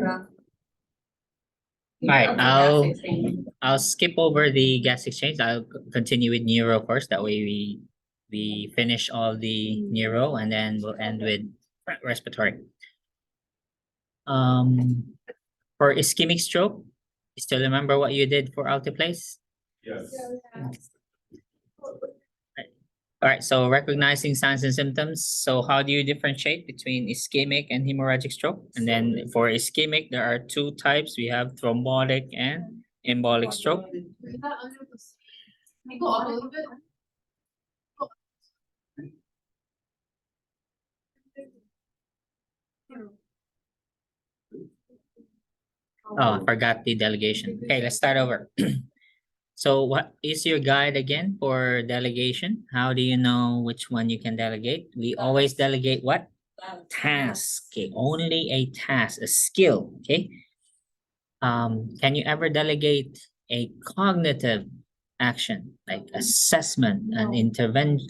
All right, I'll skip over the gas exchange. I'll continue with neuro first. That way we finish all the neuro and then we'll end with respiratory. For ischemic stroke, you still remember what you did for altiplace? Yes. All right, so recognizing signs and symptoms. So how do you differentiate between ischemic and hemorrhagic stroke? And then for ischemic, there are two types. We have thrombotic and embolic stroke. Oh, I forgot the delegation. Okay, let's start over. So what is your guide again for delegation? How do you know which one you can delegate? We always delegate what? Task. Okay, only a task, a skill. Okay. Can you ever delegate a cognitive action like assessment, an intervention,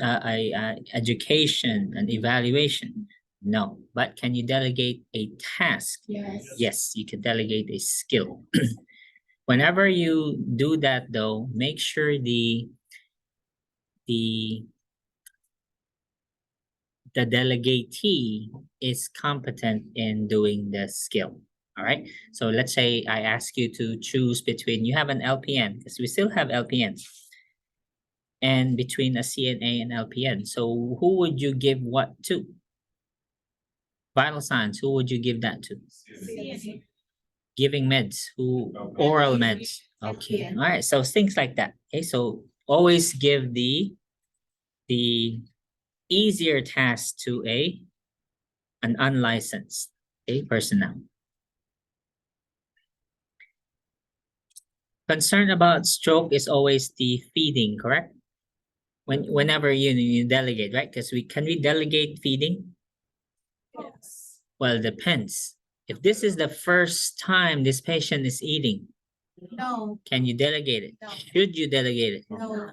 education, an evaluation? No. But can you delegate a task? Yes. Yes, you can delegate a skill. Whenever you do that though, make sure the delegatee is competent in doing the skill. All right. So let's say I ask you to choose between, you have an LPN, because we still have LPNs, and between a CNA and LPN. So who would you give what to? Vital signs, who would you give that to? CNA. Giving meds, who oral meds. Okay. All right. So things like that. Okay. So always give the easier task to an unlicensed personnel. Concern about stroke is always the feeding, correct? Whenever you delegate, right? Because can we delegate feeding? Yes. Well, it depends. If this is the first time this patient is eating, No. can you delegate it? No. Should you delegate it? No.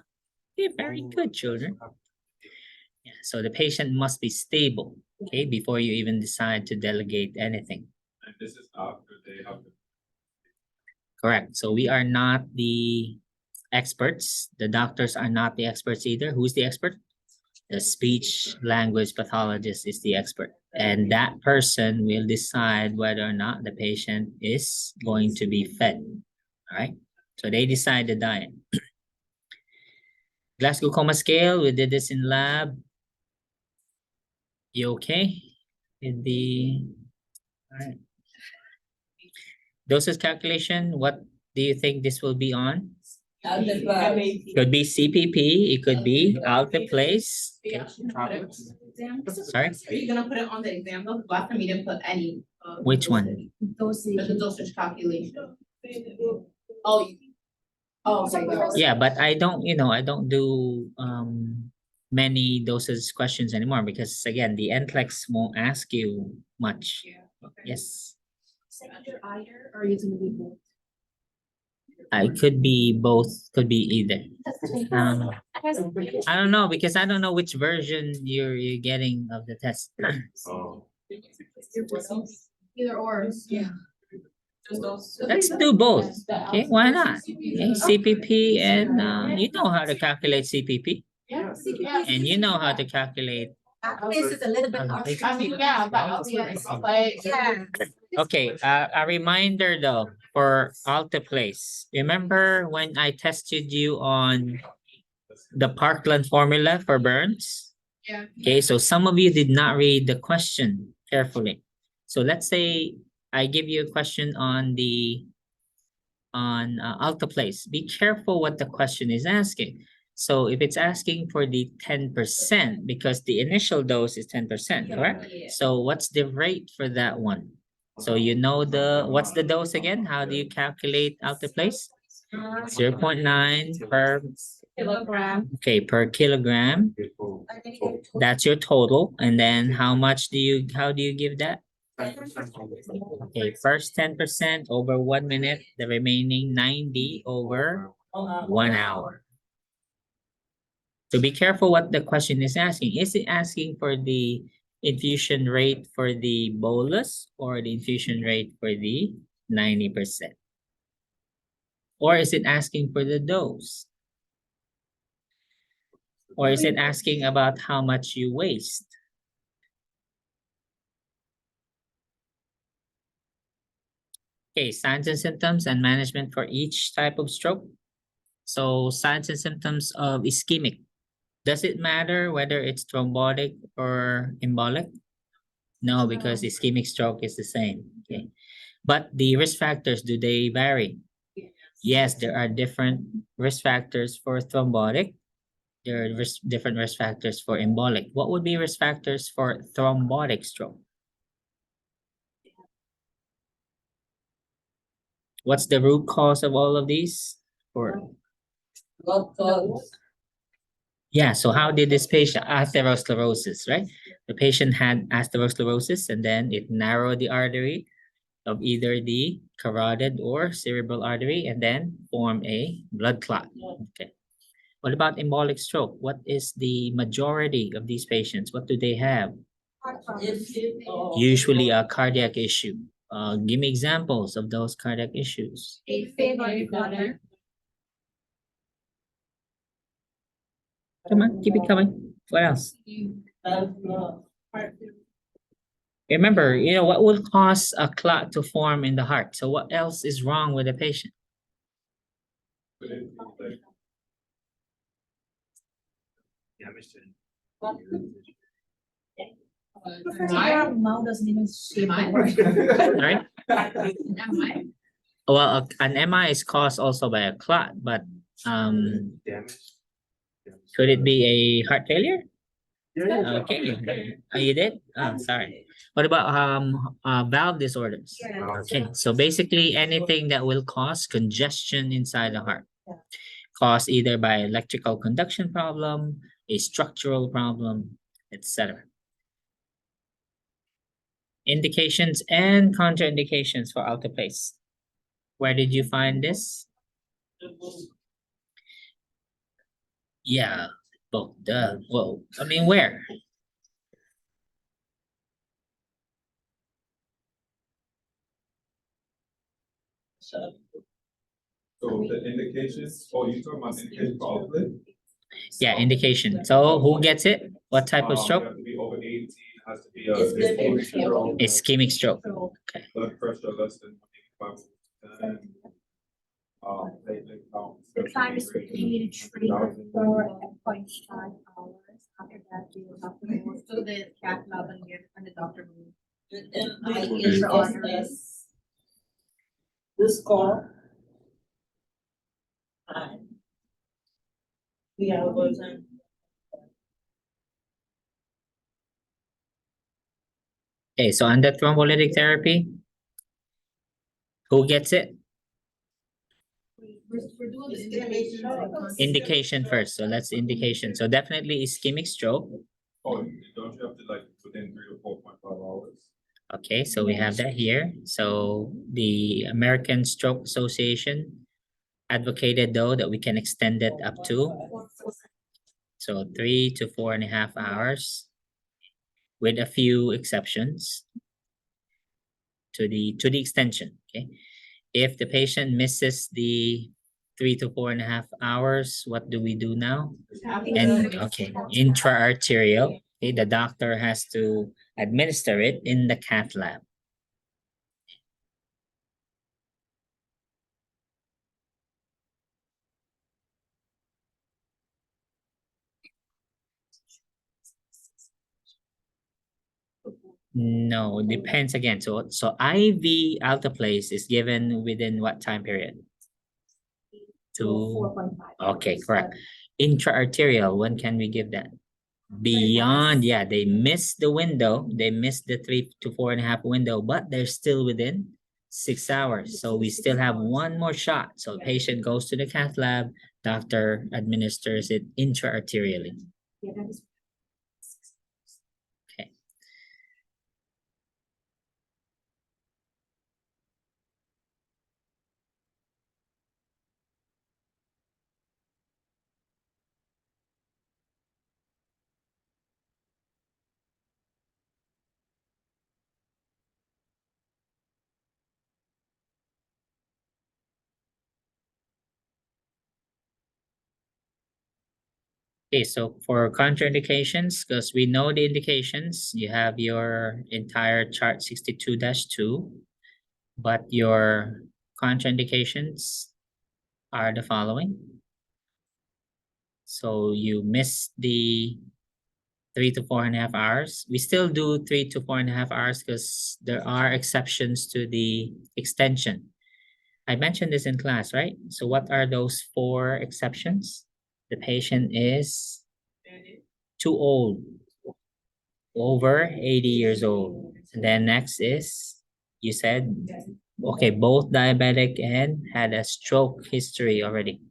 Okay, very good, children. Yeah, so the patient must be stable, okay, before you even decide to delegate anything. And this is after they have the Correct. So we are not the experts. The doctors are not the experts either. Who's the expert? The speech language pathologist is the expert. And that person will decide whether or not the patient is going to be fed. All right. So they decide the diet. Glasgow Coma Scale, we did this in lab. You okay? With the, all right. Doses calculation, what do you think this will be on? Could be CPP, it could be altiplace. Sorry, Are you gonna put it on the exam though? Last time you didn't put any. which one? The dosage calculation. Oh. Okay. Yeah, but I don't, I don't do many doses questions anymore because again, the NCLEX won't ask you much. Yes. Under either, or are you gonna be both? I could be both, could be either. I don't know because I don't know which version you're getting of the test. oh, Either or, yeah. Let's do both. Okay, why not? Okay, CPP and you know how to calculate CPP Yeah. and you know how to calculate. This is a little bit. I mean, yeah, but yeah. Okay, a reminder though for altiplace. Remember when I tested you on the Parkland formula for burns? Yeah. Okay, so some of you did not read the question carefully. So let's say I give you a question on altiplace. Be careful what the question is asking. So if it's asking for the 10%, because the initial dose is 10%, correct? So what's the rate for that one? So you know what's the dose again? How do you calculate altiplace? 0.9 per Kilogram. okay per kilogram. That's your total. And then how do you give that? Okay, first 10% over 1 minute, the remaining 90 over 1 hour. So be careful what the question is asking. Is it asking for the infusion rate for the bolus or the infusion rate for the 90%? Or is it asking for the dose? Or is it asking about how much you waste? Okay, signs and symptoms and management for each type of stroke. So signs and symptoms of ischemic. Does it matter whether it's thrombotic or embolic? No, because ischemic stroke is the same. Okay. But the risk factors, do they vary? Yes, there are different risk factors for thrombotic. There are different risk factors for embolic. What would be risk factors for thrombotic stroke? What's the root cause of all of these? Or yeah, so how did this patient atherosclerosis, right? The patient had atherosclerosis and then it narrowed the artery of either the carotid or cerebral artery and then form a blood clot. Okay. What about embolic stroke? What is the majority of these patients? What do they have? Usually a cardiac issue. Give me examples of those cardiac issues. Come on, keep it coming. What else? Remember, what will cause a clot to form in the heart? So what else is wrong with the patient? Could it be like damage to Mouth doesn't even shape. Right? MI? Well, an MI is caused also by a clot, but damage? could it be a heart failure? Okay. Oh, you did? Oh, sorry. What about valve disorders? Okay, so basically anything that will cause congestion inside the heart, caused either by electrical conduction problem, a structural problem, etc. Indications and contraindications for alteplase. Where did you find this? Yeah, both. Whoa. I mean, where? So the indications, oh, you talking about indication for outlet? Yeah, indication. So who gets it? What type of You stroke? have to be over 18, has to be a Ischemic stroke. Okay. blood pressure less than 185. Platelet count. The time is between training for at 0.5 hours. After that, we will have to go to the cath lab and get and the doctor will. This call. We have a good time. Okay, so under thrombolytic therapy, who gets it? We're doing the indications and Indication first. So that's indication. So definitely ischemic stroke. Oh, don't you have to like within 3 to 4.5 hours? Okay, so we have that here. So the American Stroke Association advocated though that we can extend it up to 3 to 4.5 hours with a few exceptions to the extension. Okay. If the patient misses the 3 to 4.5 hours, what do we do now? And okay, intra-arterial. Okay, the doctor has to administer it in the cath lab. No, it depends again. So IV alteplase is given within what time period? To 4.5. okay, correct. Intra-arterial, when can we give that? Beyond, yeah, they missed the window. They missed the 3 to 4.5 window, but they're still within 6 hours. So we still have one more shot. So patient goes to the cath lab, doctor administers it intra-arterially. Yeah, that is. Okay. Okay, so for contraindications, because we know the indications, you have your entire chart 62-2, but your contraindications are the following. So you missed the 3 to 4.5 hours. We still do 3 to 4.5 hours because there are exceptions to the extension. I mentioned this in class, right? So what are those 4 exceptions? The patient is too old, over 80 years old. And then next is, you said, okay, both diabetic and had a stroke history already.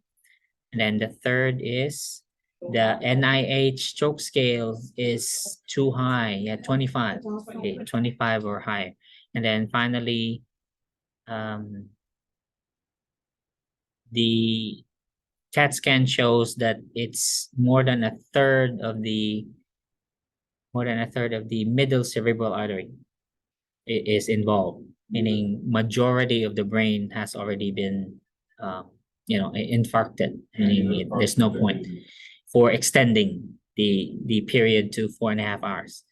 And then the third is the NIH stroke scale is too high. Yeah, 25. Okay, 25 or higher. And then finally, the CAT scan shows that it's more than a third of the middle cerebral artery is involved, meaning majority of the brain has already been infarcted, meaning there's no point for extending the period to 4.5 hours.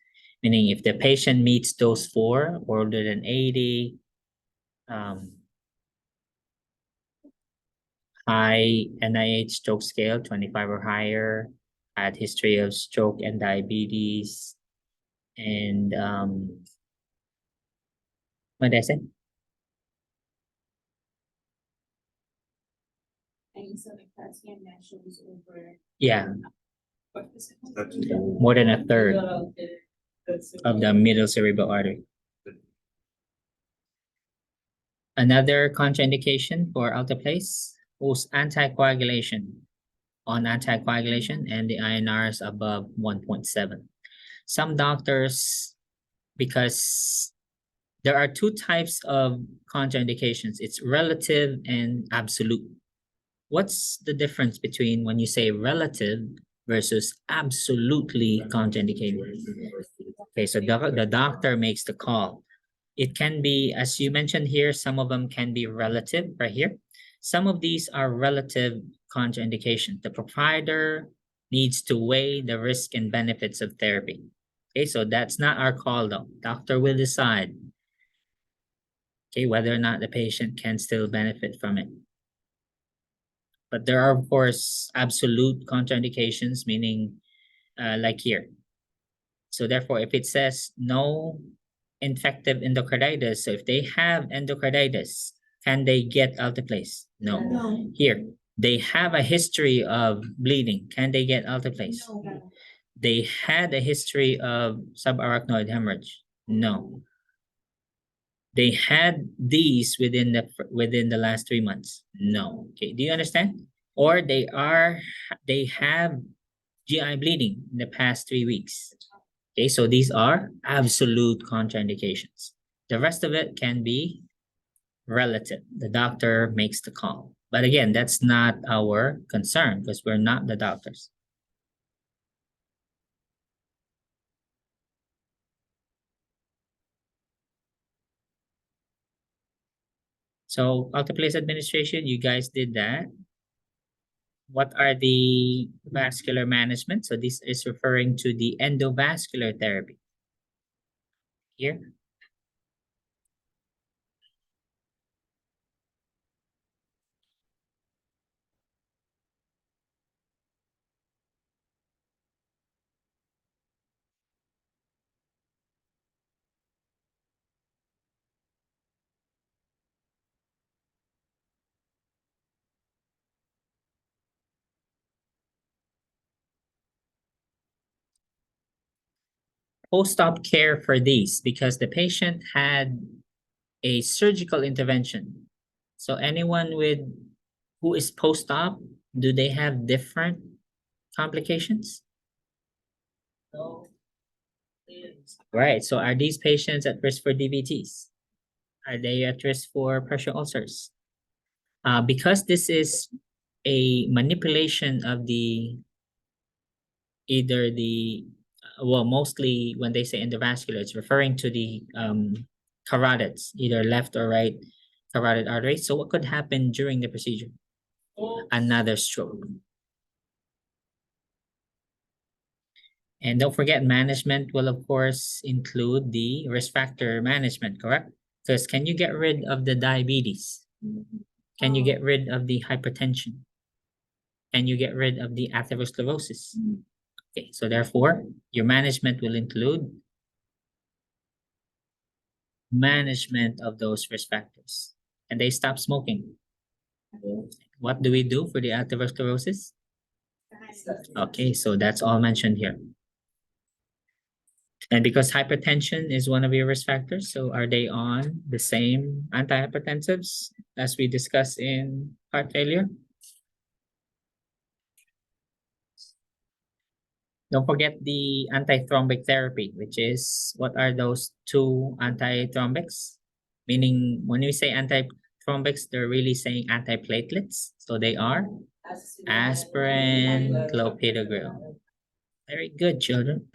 Meaning if the patient meets those 4 older than 80, high NIH stroke scale, 25 or higher, had history of stroke and diabetes, and what did I say? And so the CAT scan that shows over. Yeah, What is it? more than a third of the middle cerebral artery. Another contraindication for alteplase was anticoagulation. On anticoagulation and the INRs above 1.7. Some doctors, because there are 2 types of contraindications. It's relative and absolute. What's the difference between when you say relative versus absolutely contraindicated? Okay, so the doctor makes the call. It can be, as you mentioned here, some of them can be relative right here. Some of these are relative contraindications. The provider needs to weigh the risk and benefits of therapy. Okay, so that's not our call though. Doctor will decide, okay, whether or not the patient can still benefit from it. But there are, of course, absolute contraindications, meaning like here. So therefore, if it says no infective endocarditis, so if they have endocarditis, can they get alteplase? No. No. Here, they have a history of bleeding. Can they get alteplase? No. They had a history of subarachnoid hemorrhage. No. They had these within the last 3 months. No. Okay, do you understand? Or they have GI bleeding in the past 3 weeks. Okay, so these are absolute contraindications. The rest of it can be relative. The doctor makes the call. But again, that's not our concern because we're not the doctors. So alteplase administration, you guys did that. What are the vascular management? So this is referring to the endovascular therapy. Here. Post-op care for these because the patient had a surgical intervention. So anyone who is post-op, do they have different complications? No. Right, so are these patients at risk for DVTs? Are they at risk for pressure ulcers? Because this is a manipulation of mostly when they say endovascular, it's referring to the carotids, either left or right carotid artery. So what could happen during the procedure? Another stroke. And don't forget, management will of course include the risk factor management, correct? Because can you get rid of the diabetes? Can you get rid of the hypertension? Can you get rid of the atherosclerosis? Okay, so therefore, your management will include management of those risk factors. And they stop smoking. What do we do for the atherosclerosis? Okay, so that's all mentioned here. And because hypertension is one of your risk factors, so are they on the same antihypertensives as we discussed in heart failure? Don't forget the antithrombic therapy, which is, what are those two antithrombics? Meaning, when we say antithrombics, they're really saying antiplatelets. So they are aspirin, clopidogrel. Very good, children.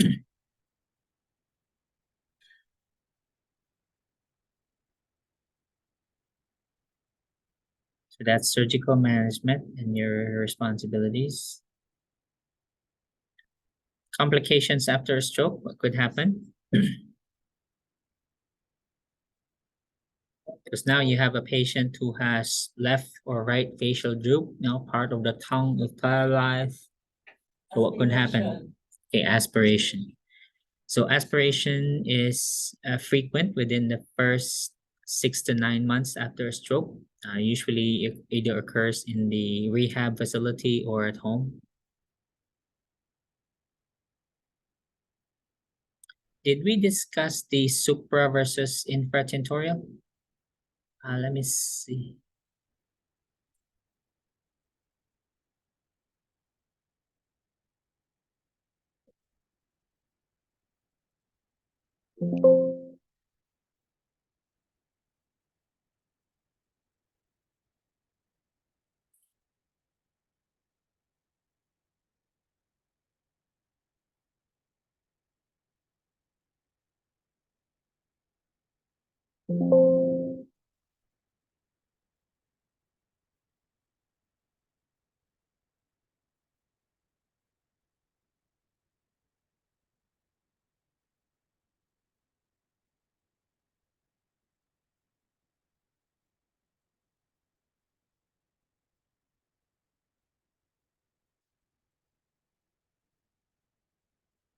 So that's surgical management and your responsibilities. Complications after a stroke, what could happen? Because now you have a patient who has left or right facial droop, now part of the tongue is paralyzed. So what could happen? Okay, aspiration. So aspiration is frequent within the first 6 to 9 months after a stroke. Usually it either occurs in the rehab facility or at home. Did we discuss the supra versus infratentorial? Let me see.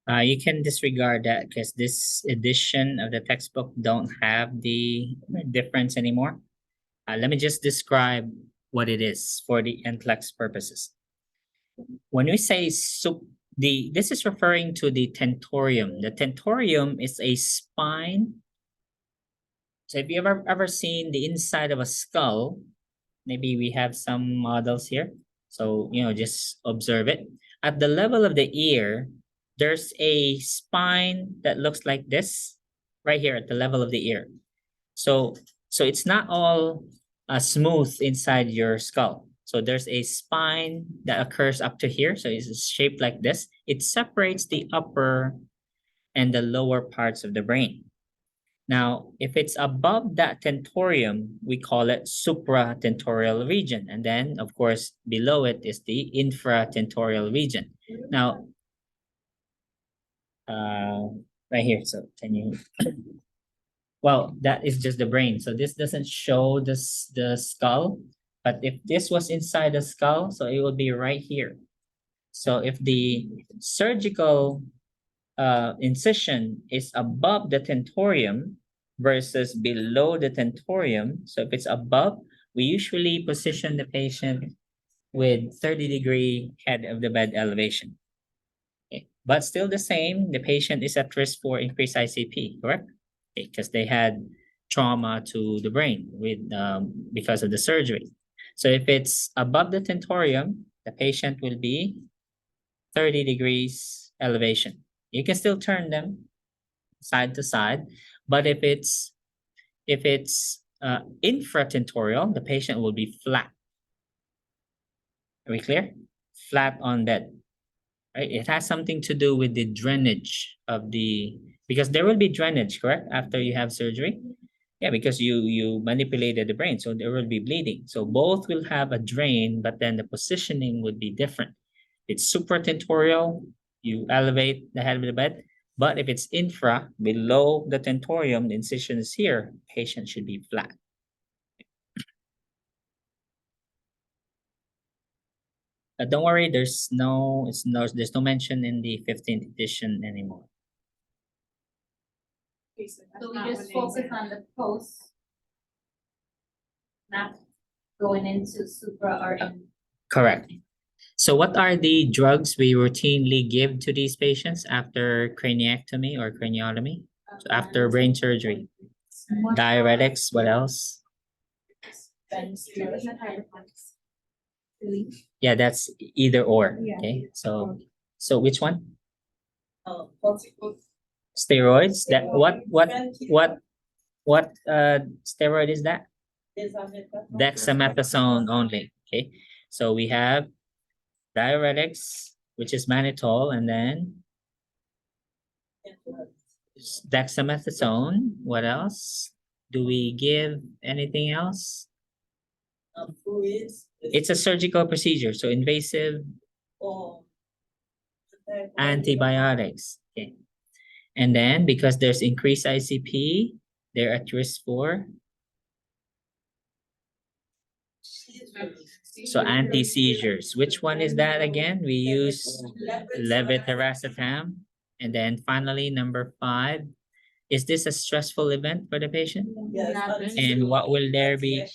You can disregard that because this edition of the textbook don't have the difference anymore. Let me just describe what it is for the NCLEX purposes. When we say this is referring to the tentorium. The tentorium is a spine. So if you ever seen the inside of a skull, maybe we have some models here. So, just observe it. At the level of the ear, there's a spine that looks like this right here at the level of the ear. So it's not all smooth inside your skull. So there's a spine that occurs up to here. So it's shaped like this. It separates the upper and the lower parts of the brain. Now, if it's above that tentorium, we call it supratentorial region. And then, of course, below it is the infratentorial region. Now, right here. So can you... Well, that is just the brain. So this doesn't show the skull. But if this was inside the skull, so it would be right here. So if the surgical incision is above the tentorium versus below the tentorium, so if it's above, we usually position the patient with 30-degree head of the bed elevation. Okay. But still the same, the patient is at risk for increased ICP, correct? Because they had trauma to the brain because of the surgery. So if it's above the tentorium, the patient will be 30 degrees elevation. You can still turn them side to side, but if it's infratentorial, the patient will be flat. Are we clear? Flat on bed. Right? It has something to do with the drainage of because there will be drainage, correct? After you have surgery. Yeah, because you manipulated the brain, so there will be bleeding. So both will have a drain, but then the positioning would be different. It's supratentorial, you elevate the head of the bed. But if it's infra, below the tentorium, the incision is here, patient should be flat. Don't worry, there's no mention in the 15th edition anymore. So we just focus on the post. Not going into supra or in. Correct. So what are the drugs we routinely give to these patients after craniectomy or craniotomy? So after brain surgery? Diuretics, what else? Yeah, that's either or, Yeah. okay? So which one? Corticosteroid. Steroids? That, what steroid is that? Dexamethasone only, okay? So we have diuretics, which is mannitol, and then dexamethasone. What else? Do we give anything else? Fluids. It's a surgical procedure, so invasive Or. antibiotics. Okay. And then because there's increased ICP, they're at risk for so anti-seizures. Which one is that again? We use levetiracetam. And then finally, number 5. Is this a stressful event for the patient? Yes. And what will there be?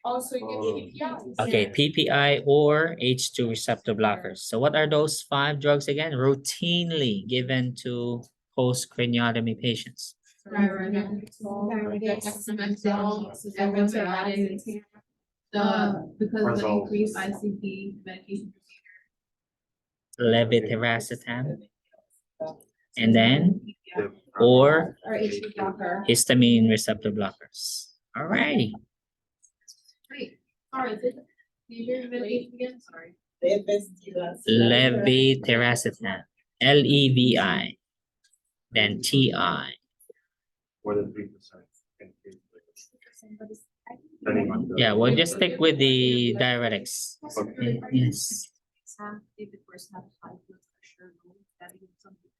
Also, you get PPI. Okay, PPI or H2 receptor blockers. So what are those 5 drugs again? Routinely given to post-craniotomy patients. Because of the increased ICP medication Levetiracetam. And then, or or H blocker. histamine receptor blockers. Alrighty. Wait, sorry, is it seizure medication again? Sorry. Levetiracetam. LEVI. Then TI. More than 3%. Yeah, we'll just stick with the diuretics. Okay, yes. If the person has high blood pressure, that is something.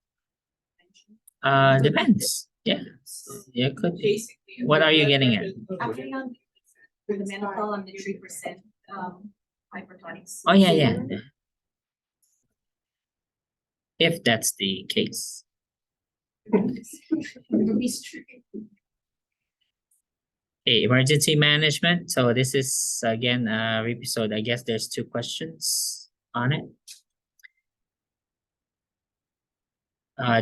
Depends. Yeah. Yeah, could be. What are you getting at? Actually, on the menopause on the 3%, hypertonics. Oh, yeah. If that's the case. Okay, emergency management. So this is again a episode. I guess there's 2 questions on it.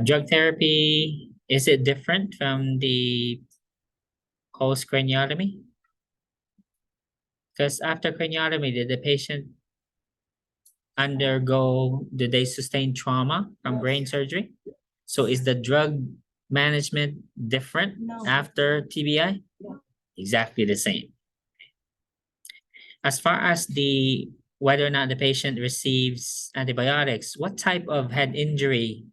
Drug therapy, is it different from the post craniotomy? Because after craniotomy, did the patient did they sustain trauma from brain surgery? So is the drug management different after TBI? Exactly the same. As far as whether or not the patient receives antibiotics, what type of head injury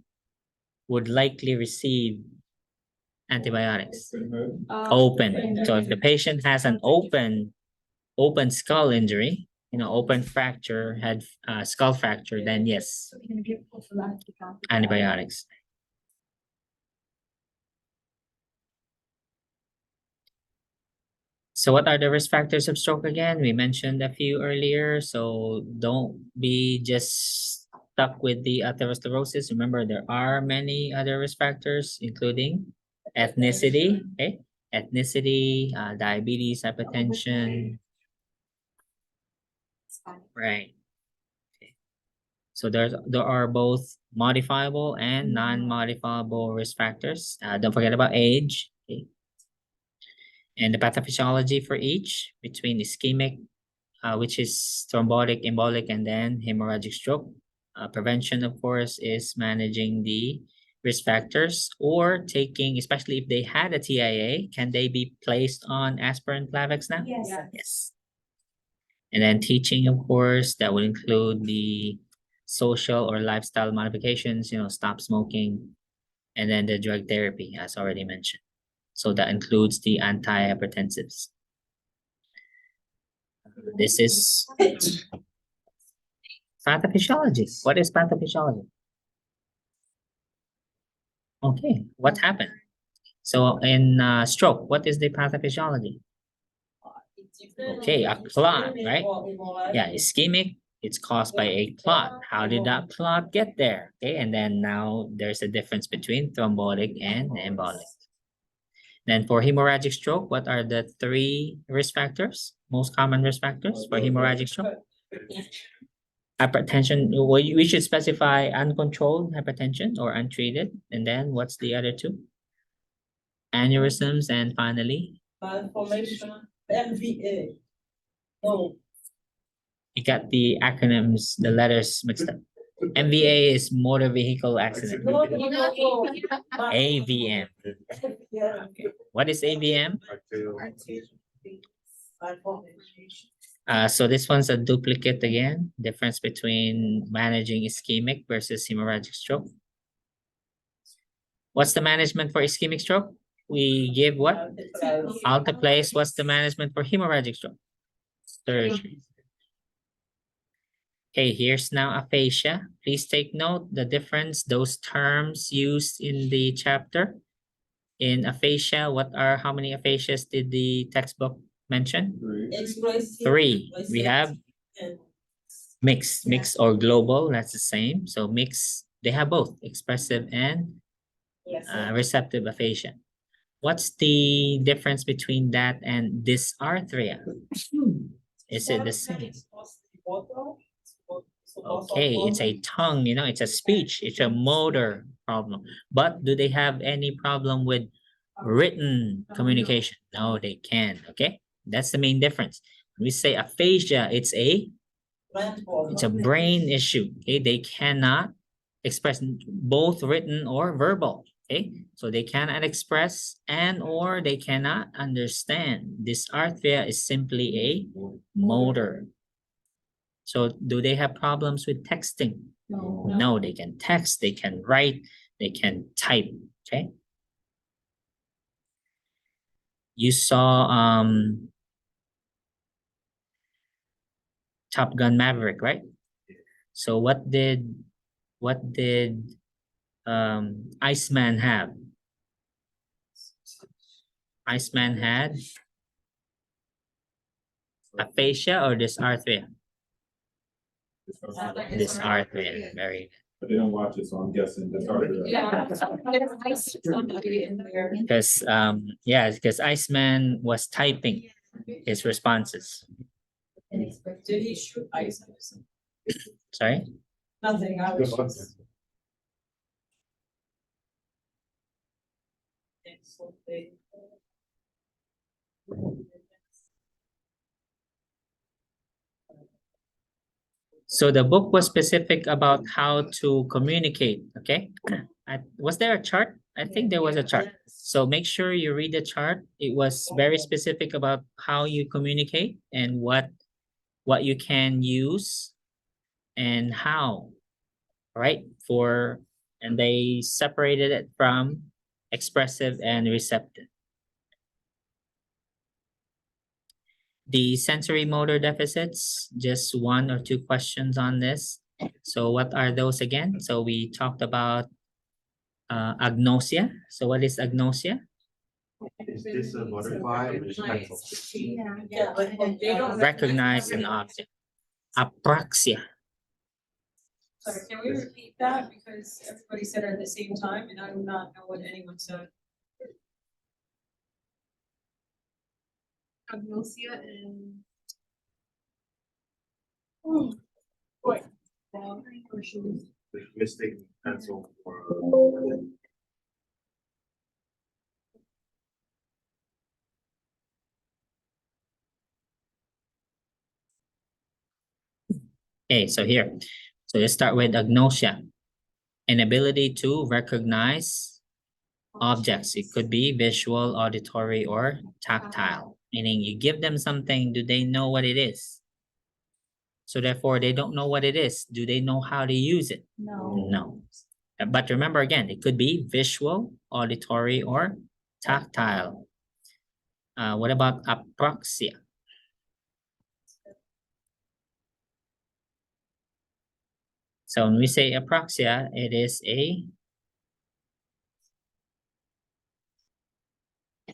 would likely receive antibiotics? Open. So if the patient has an open skull injury, open fracture, skull fracture, then yes, antibiotics. So what are the risk factors of stroke again? We mentioned a few earlier, so don't be just stuck with the atherosclerosis. Remember, there are many other risk factors, including ethnicity, okay? Ethnicity, diabetes, hypertension. Right. Okay. So there are both modifiable and non-modifiable risk factors. Don't forget about age. Okay. And the pathophysiology for each between ischemic, which is thrombotic, embolic, and then hemorrhagic stroke. Prevention, of course, is managing the risk factors or taking, especially if they had a TIA, can they be placed on aspirin Plavix now? Yes. And then teaching, of course, that will include the social or lifestyle modifications, stop smoking, and then the drug therapy, as already mentioned. So that includes the antihypertensives. This is pathophysiology. What is pathophysiology? Okay, what happened? So in stroke, what is the pathophysiology? Okay, a clot, right? Yeah, ischemic, it's caused by a clot. How did that clot get there? Okay, and then now there's a difference between thrombotic and embolic. Then for hemorrhagic stroke, what are the three risk factors? Most common risk factors for hemorrhagic stroke? Hypertension, we should specify uncontrolled hypertension or untreated. And then what's the other two? Aneurysms, and finally, Malformation, MVA. No, you got the acronyms, the letters mixed up. MVA is motor vehicle accident. no, no, no, no. AVM. Yeah. What is AVM? Malformation. So this one's a duplicate again. Difference between managing ischemic versus hemorrhagic stroke. What's the management for ischemic stroke? We give what? Alteplase. What's the management for hemorrhagic stroke? Surgery. Okay, here's now aphasia. Please take note the difference, those terms used in the chapter. In aphasia, how many aphasias did the textbook mention? Expressive. Three. We have and mixed or global, that's the same. So mixed, they have both expressive and yes. receptive aphasia. What's the difference between that and dysarthria? Is it the same? Okay, it's a tongue, it's a speech, it's a motor problem. But do they have any problem with written communication? No, they can't. Okay, that's the main difference. When we say aphasia, it's a brain issue. Okay, they cannot express both written or verbal. Okay, so they cannot express and or they cannot understand. Dysarthria is simply a motor. So do they have problems with texting? No. No, they can text, they can write, they can type. Okay. You saw Top Gun Maverick, right? So what did Iceman have? Iceman had aphasia or dysarthria? Dysarthria, very But they don't watch it, so I'm guessing that's hard to. because Iceman was typing his responses. Did he shoot ice? Sorry? Nothing, I was just. So the book was specific about how to communicate, okay? Was there a chart? I think there was a chart. So make sure you read the chart. It was very specific about how you communicate and what you can use and how, right? And they separated it from expressive and receptive. The sensory motor deficits, just one or two questions on this. So what are those again? So we talked about agnosia. So what is agnosia? Is this a butterfly or is it pencil? Yeah, but they don't Recognize an object. Apraxia. Sorry, can we repeat that? Because everybody said it at the same time and I do not know what anyone said. Agnosia and. Wait. Or shoes. Mistaken pencil for. Okay, so here. So let's start with agnosia. Inability to recognize objects. It could be visual, auditory, or tactile. Meaning you give them something, do they know what it is? So therefore, they don't know what it is. Do they know how to use it? No. No. But remember again, it could be visual, auditory, or tactile. What about apraxia? So when we say apraxia, it is a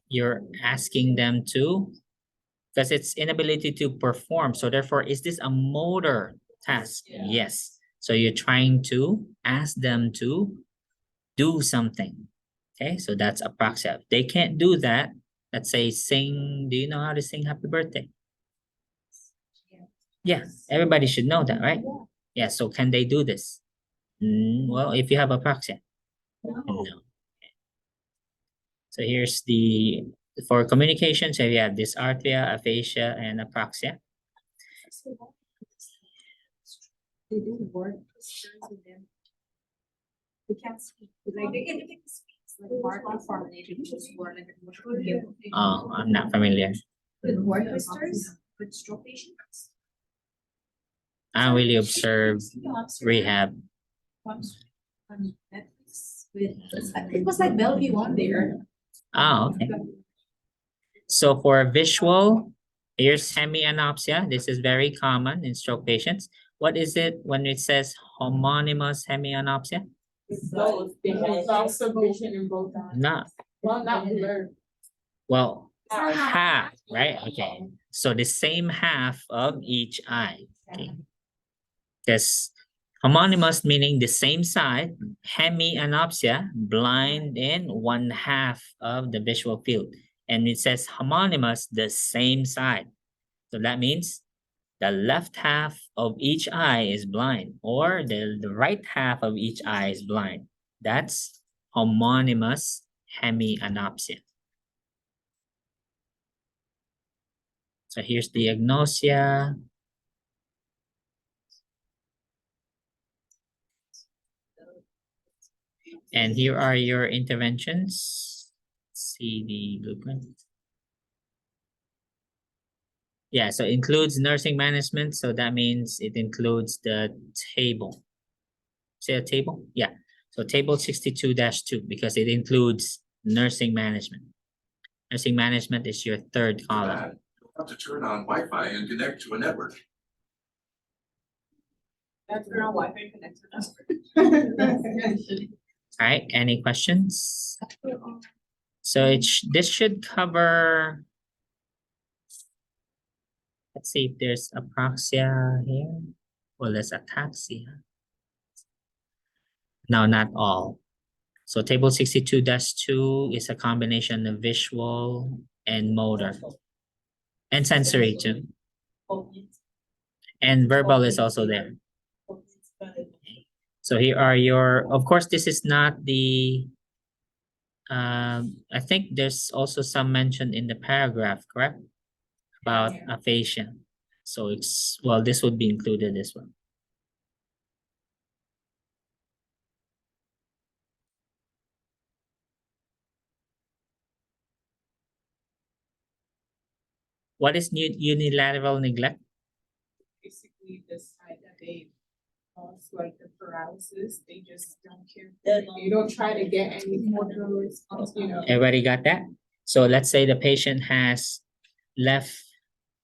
You're asking them to, because it's inability to perform. So therefore, is this a motor task? Yeah. Yes. So you're trying to ask them to do something. Okay, so that's apraxia. If they can't do that, let's say sing, do you know how to sing happy birthday? Yeah, everybody should know that, right? Yeah, so can they do this? Well, if you have apraxia. No. So here's the, for communication, so you have dysarthria, aphasia, and apraxia. They do work with them. They can't speak, like they can speak, like word formation, just word like what would you? Oh, I'm not familiar. With word twisters, with stroke patients. I don't really observe rehab. On Netflix with, it was like Bellevue on there. Oh, okay. So for visual, here's hemianopsia. This is very common in stroke patients. What is it when it says homonymous hemianopsia? Both, they have also vision in both eyes. Not, Well, not blurred. well, half, right? Okay. So the same half of each eye. Okay. Because homonymous meaning the same side, hemianopsia, blind in one half of the visual field. And it says homonymous, the same side. So that means the left half of each eye is blind, or the right half of each eye is blind. That's homonymous hemianopsia. So here's the agnosia. And here are your interventions. See the blueprint. Yeah, so it includes nursing management. So that means it includes the table. See a table? Yeah. So table 62-2, because it includes nursing management. Nursing management is your third column. You'll have to turn on Wi-Fi and connect to a network. That's where our Wi-Fi connects with us. All right, any questions? So this should cover, let's see if there's apraxia here. Well, there's ataxia. No, not all. So table 62-2 is a combination of visual and motor and sensory too. And verbal is also there. So here are your, of course, this is not the, I think there's also some mention in the paragraph, correct? About aphasia. So it's, well, this would be included as well. What is unilateral neglect? Basically, the side that they cause like the paralysis, they just don't care. You don't try to get any more response, you know. Everybody got that? So let's say the patient has left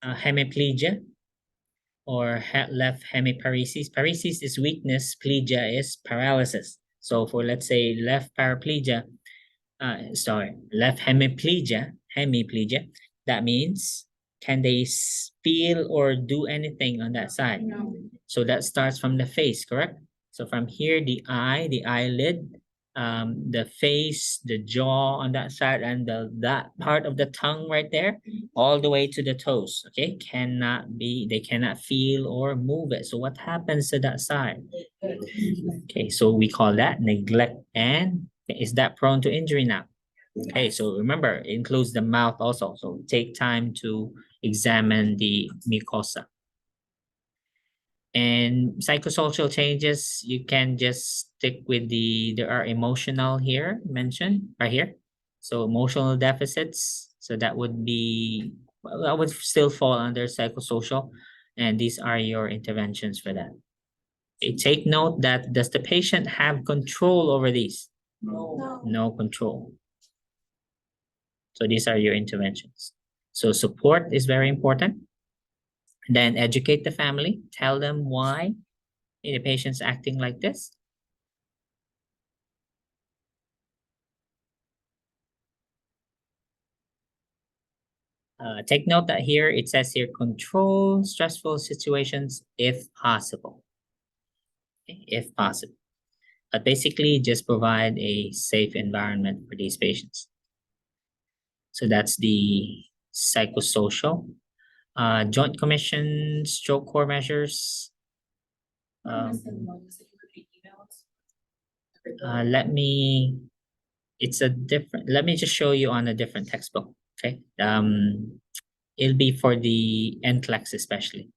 hemiplegia or left hemiparesis. Paresis is weakness, plegia is paralysis. So for, let's say, left paraplegia, left hemiplegia, that means can they feel or do anything on that side? No. So that starts from the face, correct? So from here, the eye, the eyelid, the face, the jaw on that side, and that part of the tongue right there, all the way to the toes, okay? They cannot feel or move it. So what happens to that side? Okay, so we call that neglect. And is that prone to injury now? Okay, so remember, it includes the mouth also. So take time to examine the mucosa. And psychosocial changes, you can just stick with there are emotional here mentioned right here. So emotional deficits, so that would be, well, that would still fall under psychosocial. And these are your interventions for that. Okay, take note that does the patient have control over these? No. No control. So these are your interventions. So support is very important. Then educate the family, tell them why the patient's acting like this. Take note that here it says here control stressful situations if possible. Okay, if possible. But basically just provide a safe environment for these patients. So that's the psychosocial. Joint Commission stroke core measures. Let me, let me just show you on a different textbook, okay? It'll be for the NCLEX especially.